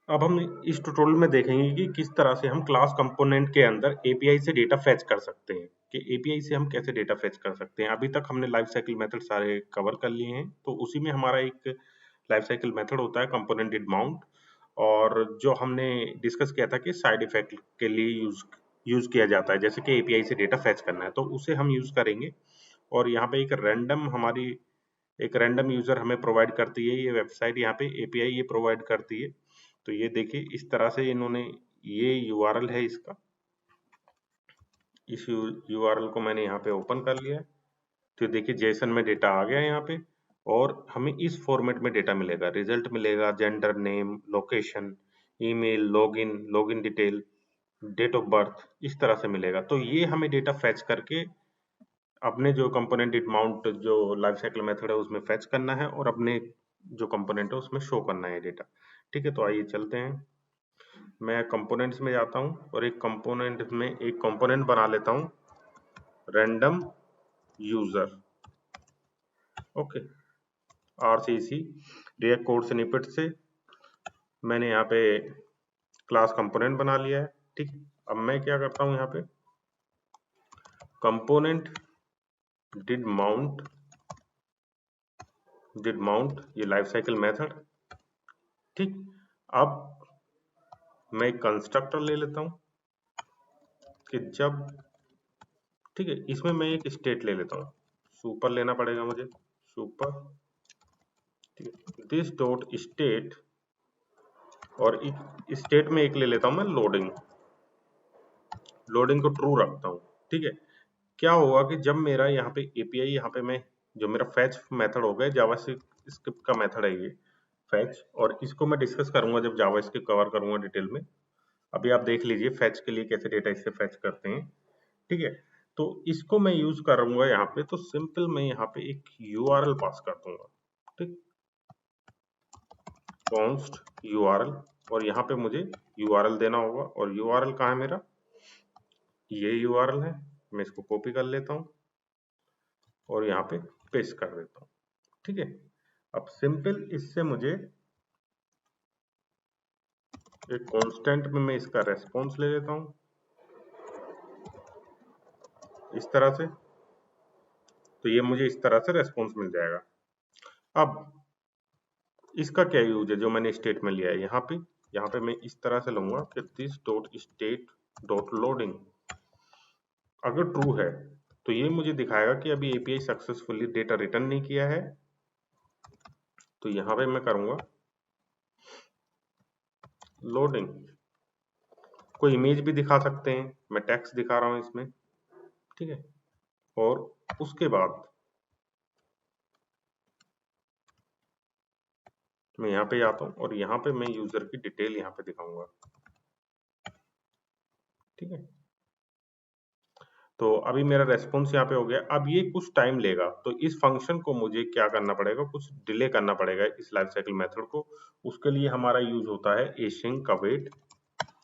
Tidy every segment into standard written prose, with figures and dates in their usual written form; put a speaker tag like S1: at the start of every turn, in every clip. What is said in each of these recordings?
S1: अब हम इस ट्यूटोरियल में देखेंगे कि किस तरह से हम क्लास कंपोनेंट के अंदर एपीआई से डेटा फेच कर सकते हैं, कि एपीआई से हम कैसे डेटा फेच कर सकते हैं। अभी तक हमने लाइफ साइकिल मेथड सारे कवर कर लिए हैं, तो उसी में हमारा एक लाइफ साइकिल मेथड होता है कंपोनेंट डिड माउंट, और जो हमने डिस्कस किया था कि साइड इफेक्ट के लिए यूज किया जाता है, जैसे कि एपीआई से डेटा फेच करना है, तो उसे हम यूज करेंगे। और यहाँ पे एक रैंडम यूजर हमें प्रोवाइड करती है ये वेबसाइट, यहाँ पे एपीआई ये प्रोवाइड करती है। तो ये देखिए इस तरह से इन्होंने, ये यूआरएल है इसका, इस यूआरएल को मैंने यहाँ पे ओपन कर लिया है। तो देखिए जेसन में डेटा आ गया है यहाँ पे, और हमें इस फॉर्मेट में डेटा मिलेगा, रिजल्ट मिलेगा, gender, name, location, email, login detail, date of birth, इस तरह से मिलेगा। तो ये हमें डेटा फैच करके अपने जो कंपोनेंट डिड माउंट जो लाइफ साइकिल मेथड है उसमें फैच करना है, और अपने जो कंपोनेंट है उसमें शो करना है डेटा। ठीक है, तो आइए चलते हैं। मैं कंपोनेंट्स में जाता हूँ और एक कंपोनेंट बना लेता हूँ, random user. Okay, RCC react code snippet से मैंने यहाँ पे क्लास कंपोनेंट बना लिया है। ठीक, अब मैं क्या करता हूँ, यहाँ पे कंपोनेंट डिड माउंट ये लाइफ साइकिल मेथड। ठीक, अब मैं एक कंस्ट्रक्टर ले लेता हूँ कि जब, ठीक है, इसमें मैं एक स्टेट ले लेता हूँ, सुपर लेना पड़ेगा मुझे, सुपर, दिस डॉट स्टेट, और स्टेट में एक ले लेता हूं मैं लोडिंग को ट्रू रखता हूं। ठीक है, क्या होगा कि जब मेरा यहाँ पे एपीआई, यहाँ पे मैं जो मेरा फैच मेथड हो गया, जावास्क्रिप्ट का मेथड है ये फैच, और इसको मैं डिस्कस करूंगा जब जावास्क्रिप्ट कवर करूंगा डिटेल में। अभी आप देख लीजिए फैच के लिए कैसे डेटा इससे फैच करते हैं। ठीक है, तो इसको मैं यूज करूंगा यहाँ पे, तो सिंपल मैं यहाँ पे एक यूआरएल पास कर दूंगा। ठीक, कॉन्स्ट यूआरएल, और यहाँ पे मुझे यूआरएल देना होगा, और यूआरएल कहाँ है मेरा, ये यूआरएल है। मैं इसको कॉपी कर लेता हूँ और यहाँ पे पेस्ट कर देता हूँ। ठीक है, अब सिंपल इससे मुझे एक कांस्टेंट में मैं इसका रेस्पॉन्स ले लेता हूँ इस तरह से, तो ये मुझे इस तरह से रेस्पॉन्स मिल जाएगा। अब इसका क्या यूज है जो मैंने स्टेट में लिया है, यहाँ पे मैं इस तरह से लूंगा कि this dot state dot loading, अगर ट्रू है तो ये मुझे दिखाएगा कि अभी एपीआई सक्सेसफुली डेटा रिटर्न नहीं किया है। तो यहाँ पे मैं करूंगा लोडिंग, कोई इमेज भी दिखा सकते हैं, मैं टेक्स्ट दिखा रहा हूं इसमें। ठीक है, और उसके बाद मैं यहाँ पे जाता हूँ और यहाँ पे मैं यूजर की डिटेल यहाँ पे दिखाऊंगा। ठीक है, तो अभी मेरा रेस्पॉन्स यहाँ पे हो गया। अब ये कुछ टाइम लेगा, तो इस फंक्शन को मुझे क्या करना पड़ेगा, कुछ डिले करना पड़ेगा इस लाइफ साइकिल मेथड को। उसके लिए हमारा यूज होता है एसिंक अवेट,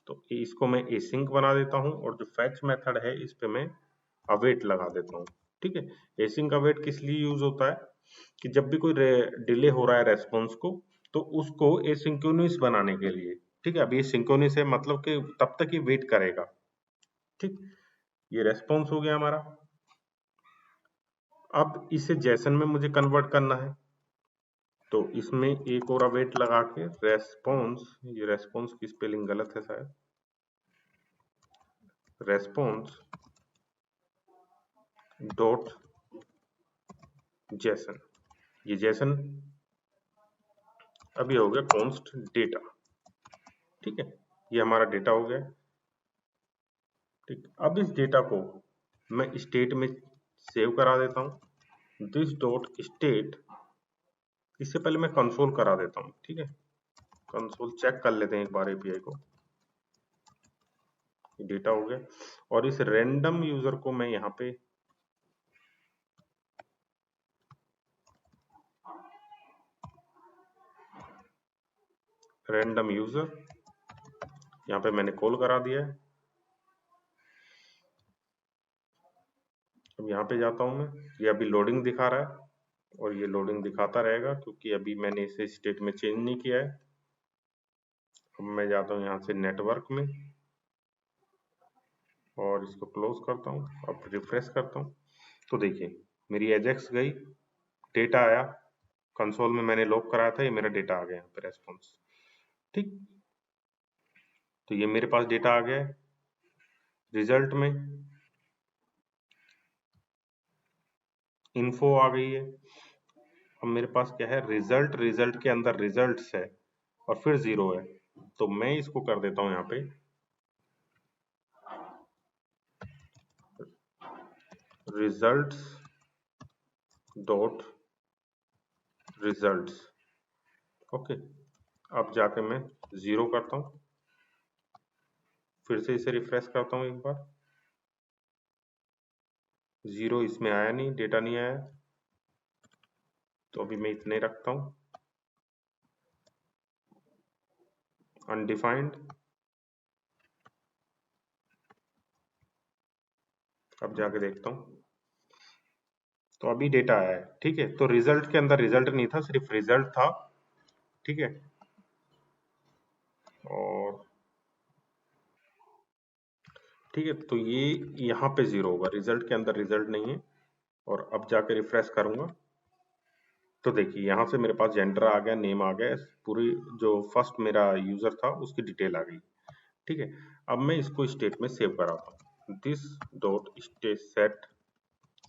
S1: तो इसको मैं एसिंक बना देता हूँ, और जो फैच मेथड है इस पे मैं अवेट लगा देता हूँ। ठीक है, एसिंक अवेट किस लिए यूज होता है कि जब भी कोई डिले हो रहा है रेस्पॉन्स को, तो उसको एसिंक्रोनस बनाने के लिए। ठीक है, अब ये सिंक्रोनस है, मतलब कि तब तक ही वेट करेगा। ठीक, ये रेस्पॉन्स हो गया हमारा। अब इसे जेसन में मुझे कन्वर्ट करना है, तो इसमें एक और अवेट लगा के रेस्पॉन्स, ये रेस्पॉन्स की स्पेलिंग गलत है शायद, रेस्पॉन्स डॉट जेसन, ये जेसन अभी हो गया कॉन्स्ट डेटा। ठीक है, ये हमारा डेटा हो गया। ठीक, अब इस डेटा को मैं स्टेट में सेव करा देता हूँ, दिस डॉट स्टेट, इससे पहले मैं कंसोल करा देता हूँ। ठीक है, कंसोल चेक कर लेते हैं एक बार एपीआई को, डेटा हो गया। और इस रैंडम यूजर को मैं यहाँ पे रैंडम यूजर यहाँ पे मैंने कॉल करा दिया है। अब यहाँ पे जाता हूँ मैं, ये अभी लोडिंग दिखा रहा है, और ये लोडिंग दिखाता रहेगा क्योंकि अभी मैंने इसे स्टेट में चेंज नहीं किया है। अब मैं जाता हूँ यहाँ से नेटवर्क में और इसको क्लोज करता हूँ। अब रिफ्रेश करता हूँ तो देखिए मेरी एजेक्स गई, डेटा आया, कंसोल में मैंने लॉग कराया था, ये मेरा डेटा आ गया यहाँ पे रेस्पॉन्स। ठीक, तो ये मेरे पास डेटा आ गया है। रिजल्ट में इन्फो आ गई है। अब मेरे पास क्या है, रिजल्ट, रिजल्ट के अंदर रिजल्ट्स है और फिर जीरो है। तो मैं इसको कर देता हूं यहाँ पे रिजल्ट्स डॉट रिजल्ट्स। ओके, अब जाके मैं जीरो करता हूं, फिर से इसे रिफ्रेश करता हूं एक बार। जीरो इसमें आया नहीं, डेटा नहीं आया, तो अभी मैं इतने रखता हूं, अनडिफाइंड। अब जाके देखता हूं तो अभी डेटा आया है। ठीक है, तो रिजल्ट के अंदर रिजल्ट नहीं था, सिर्फ रिजल्ट था। ठीक है, और ठीक है, तो ये यहाँ पे जीरो होगा, रिजल्ट के अंदर रिजल्ट नहीं है। और अब जाके रिफ्रेश करूंगा तो देखिए यहाँ से मेरे पास जेंडर आ गया, नेम आ गया, पूरी जो फर्स्ट मेरा यूजर था उसकी डिटेल आ गई। ठीक है, अब मैं इसको स्टेट में सेव कराता हूँ, this dot state set,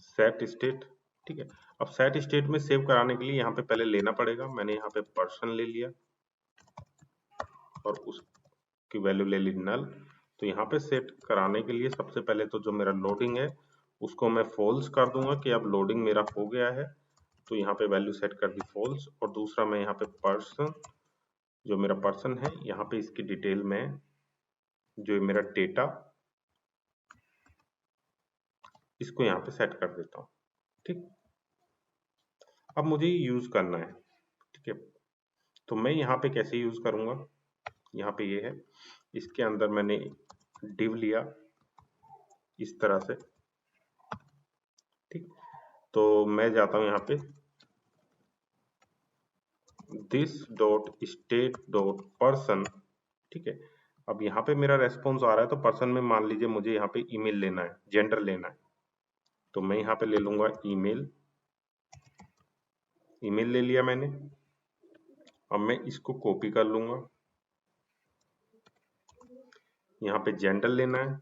S1: set state. ठीक है, अब सेट स्टेट में सेव कराने के लिए यहाँ पे पहले लेना पड़ेगा। मैंने यहाँ पे पर्सन ले लिया और उसकी वैल्यू ले ली नल। तो यहाँ पे सेट कराने के लिए सबसे पहले तो जो मेरा लोडिंग है उसको मैं फॉल्स कर दूंगा कि अब लोडिंग मेरा हो गया है, तो यहाँ पे वैल्यू सेट कर दी फॉल्स। और दूसरा मैं यहाँ पे पर्सन, जो मेरा पर्सन है, यहाँ पे इसकी डिटेल में जो मेरा डेटा, इसको यहाँ पे सेट कर देता हूँ। ठीक, अब मुझे यूज करना है। ठीक है, तो मैं यहाँ पे कैसे यूज करूंगा, यहाँ पे ये है, इसके अंदर मैंने डिव लिया इस तरह से। ठीक, तो मैं जाता हूँ यहाँ पे this dot state dot person. ठीक है, अब यहाँ पे मेरा रेस्पॉन्स आ रहा है, तो पर्सन में मान लीजिए मुझे यहाँ पे ईमेल लेना है, जेंडर लेना है, तो मैं यहाँ पे ले लूंगा ईमेल। ईमेल ले लिया मैंने। अब मैं इसको कॉपी कर लूंगा, यहाँ पे जेंडर लेना है,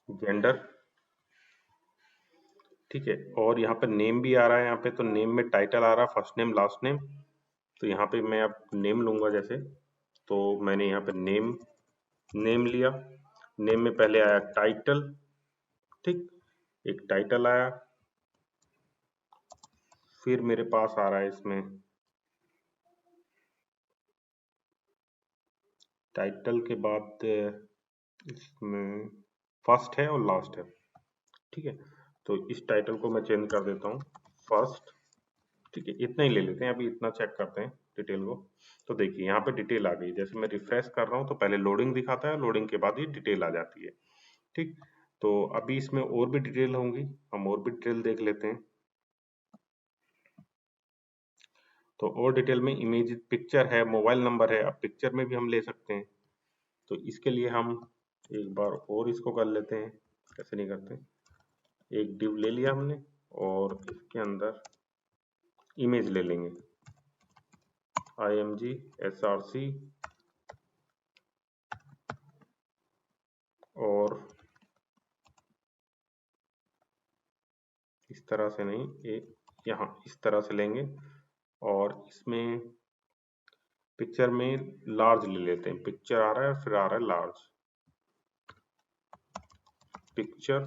S1: जेंडर। ठीक है, और यहाँ पे नेम भी आ रहा है, यहाँ पे तो नेम में टाइटल आ रहा है, फर्स्ट नेम लास्ट नेम। तो यहाँ पे मैं अब नेम लूंगा जैसे, तो मैंने यहाँ पे नेम, नेम लिया। नेम में पहले आया टाइटल। ठीक, एक टाइटल आया, फिर मेरे पास आ रहा है इसमें टाइटल के बाद इसमें फर्स्ट है और लास्ट है। ठीक है, तो इस टाइटल को मैं चेंज कर देता हूँ फर्स्ट। ठीक है, इतना ही ले लेते हैं, अभी इतना चेक करते हैं डिटेल को। तो देखिए यहाँ पे डिटेल आ गई, जैसे मैं रिफ्रेश कर रहा हूँ तो पहले लोडिंग दिखाता है, लोडिंग के बाद ये डिटेल आ जाती है। ठीक, तो अभी इसमें और भी डिटेल होंगी, हम और भी डिटेल देख लेते हैं। तो और डिटेल में इमेज, पिक्चर है, मोबाइल नंबर है। अब पिक्चर में भी हम ले सकते हैं, तो इसके लिए हम एक बार और इसको कर लेते हैं। कैसे नहीं करते, एक डिव ले लिया हमने और इसके अंदर इमेज ले लेंगे, img src, और इस तरह से नहीं, एक यहाँ इस तरह से लेंगे और इसमें पिक्चर में लार्ज ले लेते हैं। पिक्चर आ रहा है, फिर आ रहा है लार्ज, पिक्चर,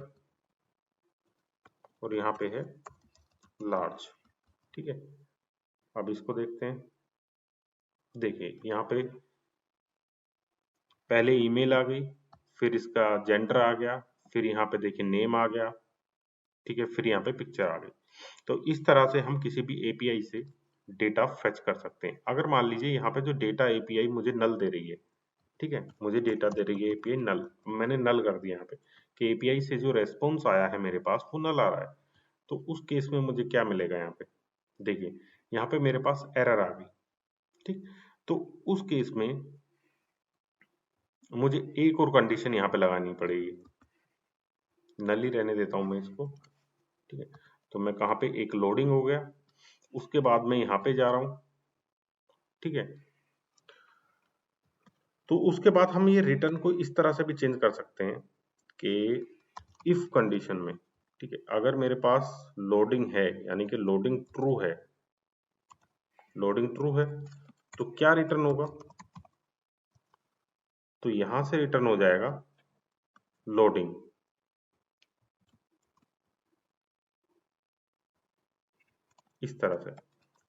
S1: और यहाँ पे है लार्ज। ठीक है, अब इसको देखते हैं। देखिए यहाँ पे पहले ईमेल आ गई, फिर इसका जेंडर आ गया, फिर यहाँ पे देखिए नेम आ गया। ठीक है, फिर यहाँ पे पिक्चर आ गई। तो इस तरह से हम किसी भी एपीआई से डेटा फेच कर सकते हैं। अगर मान लीजिए यहाँ पे जो डेटा एपीआई मुझे नल दे रही है, ठीक है, मुझे डेटा दे रही है एपीआई नल, मैंने नल कर दिया यहाँ पे कि एपीआई से जो रेस्पॉन्स आया है मेरे पास वो नल आ रहा है। तो उस केस में मुझे क्या मिलेगा यहाँ पे, देखिए यहाँ पे मेरे पास एरर आ गई। ठीक। तो उस केस में मुझे एक और कंडीशन यहाँ पे लगानी पड़ेगी, नल ही रहने देता हूं मैं इसको, ठीक है। तो मैं कहाँ पे, एक लोडिंग हो गया, उसके बाद मैं यहाँ पे जा रहा हूं, ठीक है। तो उसके बाद हम ये रिटर्न को इस तरह से भी चेंज कर सकते हैं कि इफ कंडीशन में, ठीक है, अगर मेरे पास लोडिंग है, यानी कि लोडिंग ट्रू है, लोडिंग ट्रू है, तो क्या रिटर्न होगा, तो यहां से रिटर्न हो जाएगा लोडिंग, इस तरह से,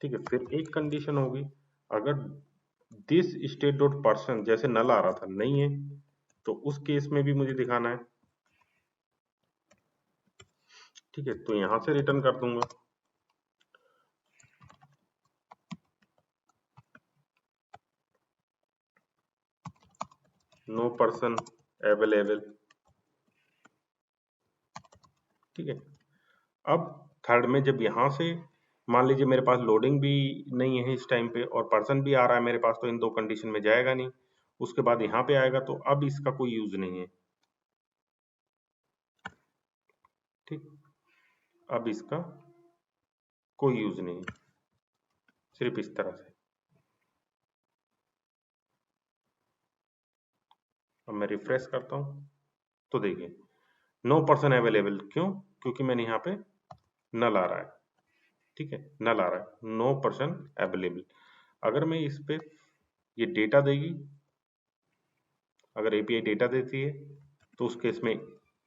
S1: ठीक है। फिर एक कंडीशन होगी, अगर दिस स्टेट डॉट पर्सन, जैसे नल आ रहा था, नहीं है, तो उस केस में भी मुझे दिखाना है, ठीक है। तो यहां से रिटर्न कर दूंगा नो पर्सन अवेलेबल, ठीक है। अब थर्ड में जब यहां से मान लीजिए मेरे पास लोडिंग भी नहीं है इस टाइम पे और पर्सन भी आ रहा है मेरे पास, तो इन दो कंडीशन में जाएगा नहीं, उसके बाद यहाँ पे आएगा, तो अब इसका कोई यूज नहीं है, ठीक। अब इसका कोई यूज नहीं है, सिर्फ इस तरह से। अब मैं रिफ्रेश करता हूं, तो देखिए नो पर्सन अवेलेबल, क्यों, क्योंकि मैंने यहाँ पे नल आ रहा है, ठीक है, नल आ रहा है, नो पर्सन अवेलेबल। अगर मैं इस पे, ये डेटा देगी, अगर एपीआई डेटा देती है, तो उस केस में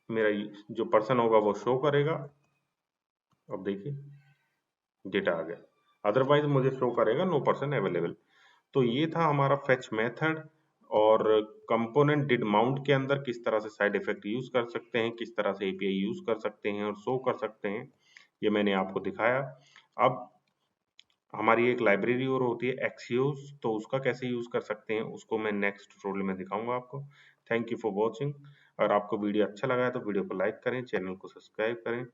S1: मेरा जो पर्सन होगा वो शो करेगा, अब देखिए डेटा आ गया, अदरवाइज मुझे शो करेगा नो पर्सन अवेलेबल। तो ये था हमारा फेच मेथड, और कंपोनेंट डिड माउंट के अंदर किस तरह से साइड इफेक्ट यूज कर सकते हैं, किस तरह से एपीआई यूज कर सकते हैं और शो कर सकते हैं, ये मैंने आपको दिखाया। अब हमारी एक लाइब्रेरी और होती है एक्सियोस, तो उसका कैसे यूज कर सकते हैं उसको मैं नेक्स्ट ट्यूटोरियल में दिखाऊंगा आपको। Thank you for watching. अगर आपको वीडियो अच्छा लगा है तो वीडियो को लाइक करें, चैनल को सब्सक्राइब करें।